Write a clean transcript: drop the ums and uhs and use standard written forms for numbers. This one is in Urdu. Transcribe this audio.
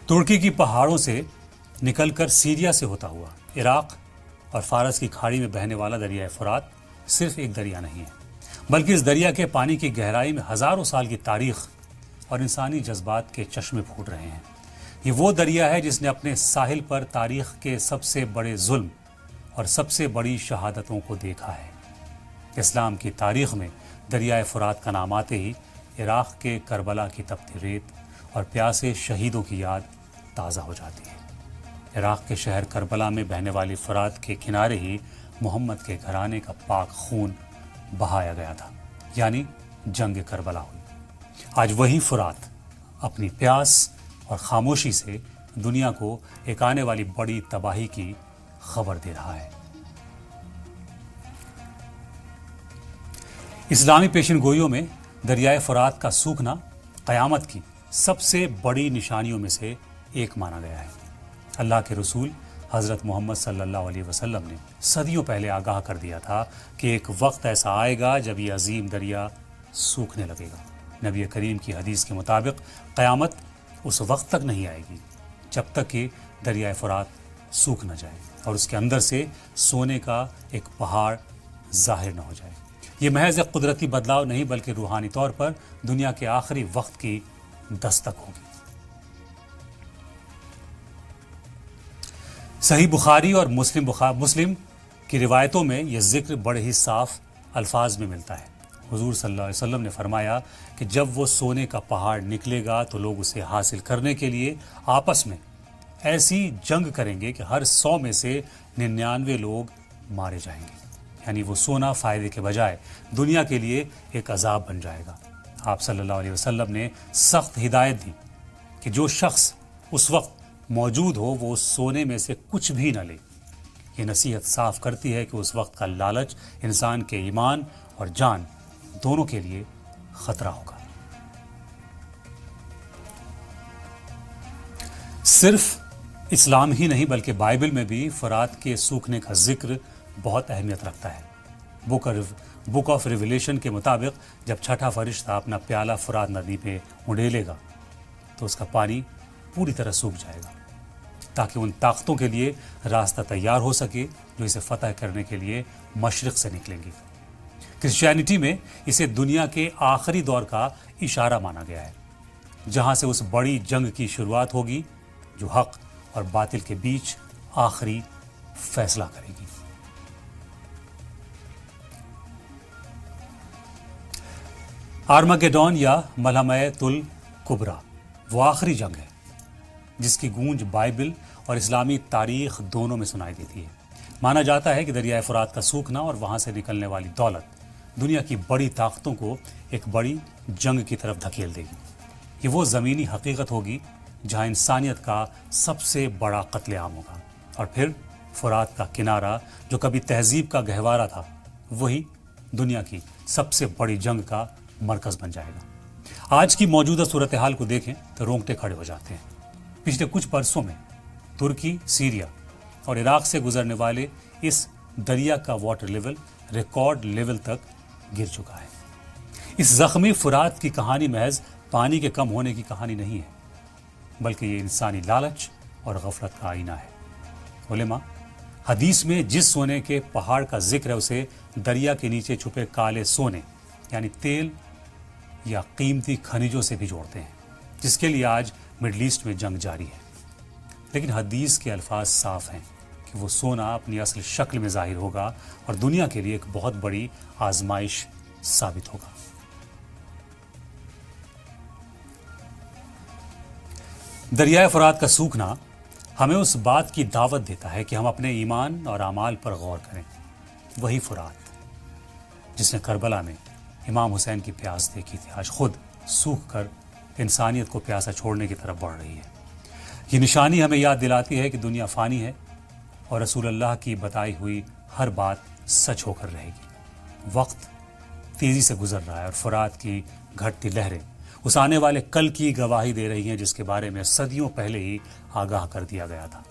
ترکی کی پہاڑوں سے نکل کر سیریا سے ہوتا ہوا عراق اور فارس کی کھاڑی میں بہنے والا دریائے فرات صرف ایک دریا نہیں ہے، بلکہ اس دریا کے پانی کی گہرائی میں ہزاروں سال کی تاریخ اور انسانی جذبات کے چشمے پھوٹ رہے ہیں۔ یہ وہ دریا ہے جس نے اپنے ساحل پر تاریخ کے سب سے بڑے ظلم اور سب سے بڑی شہادتوں کو دیکھا ہے۔ اسلام کی تاریخ میں دریائے فرات کا نام آتے ہی عراق کے کربلا کی تپتی ریت اور پیاسے شہیدوں کی یاد تازہ ہو جاتی ہے۔ عراق کے شہر کربلا میں بہنے والی فرات کے کنارے ہی محمد کے گھرانے کا پاک خون بہایا گیا تھا، یعنی جنگ کربلا ہوئی۔ آج وہی فرات اپنی پیاس اور خاموشی سے دنیا کو ایک آنے والی بڑی تباہی کی خبر دے رہا ہے۔ اسلامی پیشن گوئیوں میں دریائے فرات کا سوکھنا قیامت کی سب سے بڑی نشانیوں میں سے ایک مانا گیا ہے۔ اللہ کے رسول حضرت محمد صلی اللہ علیہ وسلم نے صدیوں پہلے آگاہ کر دیا تھا کہ ایک وقت ایسا آئے گا جب یہ عظیم دریا سوکھنے لگے گا۔ نبی کریم کی حدیث کے مطابق قیامت اس وقت تک نہیں آئے گی جب تک کہ دریائے فرات سوکھ نہ جائے اور اس کے اندر سے سونے کا ایک پہاڑ ظاہر نہ ہو جائے۔ یہ محض ایک قدرتی بدلاؤ نہیں بلکہ روحانی طور پر دنیا کے آخری وقت کی دستک ہوگی۔ صحیح بخاری اور مسلم کی روایتوں میں یہ ذکر بڑے ہی صاف الفاظ میں ملتا ہے۔ حضور صلی اللہ علیہ وسلم نے فرمایا کہ جب وہ سونے کا پہاڑ نکلے گا تو لوگ اسے حاصل کرنے کے لیے آپس میں ایسی جنگ کریں گے کہ ہر 100 میں سے 99 لوگ مارے جائیں گے، یعنی وہ سونا فائدے کے بجائے دنیا کے لیے ایک عذاب بن جائے گا۔ آپ صلی اللہ علیہ وسلم نے سخت ہدایت دی کہ جو شخص اس وقت موجود ہو وہ اس سونے میں سے کچھ بھی نہ لے۔ یہ نصیحت صاف کرتی ہے کہ اس وقت کا لالچ انسان کے ایمان اور جان دونوں کے لیے خطرہ ہوگا۔ صرف اسلام ہی نہیں بلکہ بائبل میں بھی فرات کے سوکھنے کا ذکر بہت اہمیت رکھتا ہے۔ بک آف ریویلیشن کے مطابق جب چھٹا فرشتہ اپنا پیالہ فرات ندی پہ اڈیلے گا تو اس کا پانی پوری طرح سوکھ جائے گا تاکہ ان طاقتوں کے لیے راستہ تیار ہو سکے جو اسے فتح کرنے کے لیے مشرق سے نکلیں گی۔ کرسچینٹی میں اسے دنیا کے آخری دور کا اشارہ مانا گیا ہے، جہاں سے اس بڑی جنگ کی شروعات ہوگی جو حق اور باطل کے بیچ آخری فیصلہ کرے گی۔ آرمگیڈون یا ملحمہ الکبریٰ وہ آخری جنگ ہے جس کی گونج بائبل اور اسلامی تاریخ دونوں میں سنائی دیتی ہے۔ مانا جاتا ہے کہ دریائے فرات کا سوکھنا اور وہاں سے نکلنے والی دولت دنیا کی بڑی طاقتوں کو ایک بڑی جنگ کی طرف دھکیل دے گی۔ یہ وہ زمینی حقیقت ہوگی جہاں انسانیت کا سب سے بڑا قتل عام ہوگا، اور پھر فرات کا کنارہ جو کبھی تہذیب کا گہوارہ تھا وہی دنیا کی سب سے بڑی جنگ کا مرکز بن جائے گا۔ آج کی موجودہ صورتحال کو دیکھیں تو رونگٹے کھڑے ہو جاتے ہیں۔ پچھلے کچھ برسوں میں ترکی، سیریا اور عراق سے گزرنے والے اس دریا کا واٹر لیول ریکارڈ لیول تک گر چکا ہے۔ اس زخمی فرات کی کہانی محض پانی کے کم ہونے کی کہانی نہیں ہے بلکہ یہ انسانی لالچ اور غفلت کا آئینہ ہے۔ علماء حدیث میں جس سونے کے پہاڑ کا ذکر ہے اسے دریا کے نیچے چھپے کالے سونے یعنی تیل یا قیمتی خنیجوں سے بھی جوڑتے ہیں، جس کے لیے آج مڈل ایسٹ میں جنگ جاری ہے۔ لیکن حدیث کے الفاظ صاف ہیں کہ وہ سونا اپنی اصل شکل میں ظاہر ہوگا اور دنیا کے لیے ایک بہت بڑی آزمائش ثابت ہوگا۔ دریائے فرات کا سوکھنا ہمیں اس بات کی دعوت دیتا ہے کہ ہم اپنے ایمان اور اعمال پر غور کریں۔ وہی فرات جس نے کربلا میں امام حسین کی پیاس دیکھی تھی آج خود سوکھ کر انسانیت کو پیاسا چھوڑنے کی طرف بڑھ رہی ہے۔ یہ نشانی ہمیں یاد دلاتی ہے کہ دنیا فانی ہے اور رسول اللہ کی بتائی ہوئی ہر بات سچ ہو کر رہے گی۔ وقت تیزی سے گزر رہا ہے اور فرات کی گھٹتی لہریں اس آنے والے کل کی گواہی دے رہی ہیں جس کے بارے میں صدیوں پہلے ہی آگاہ کر دیا گیا تھا۔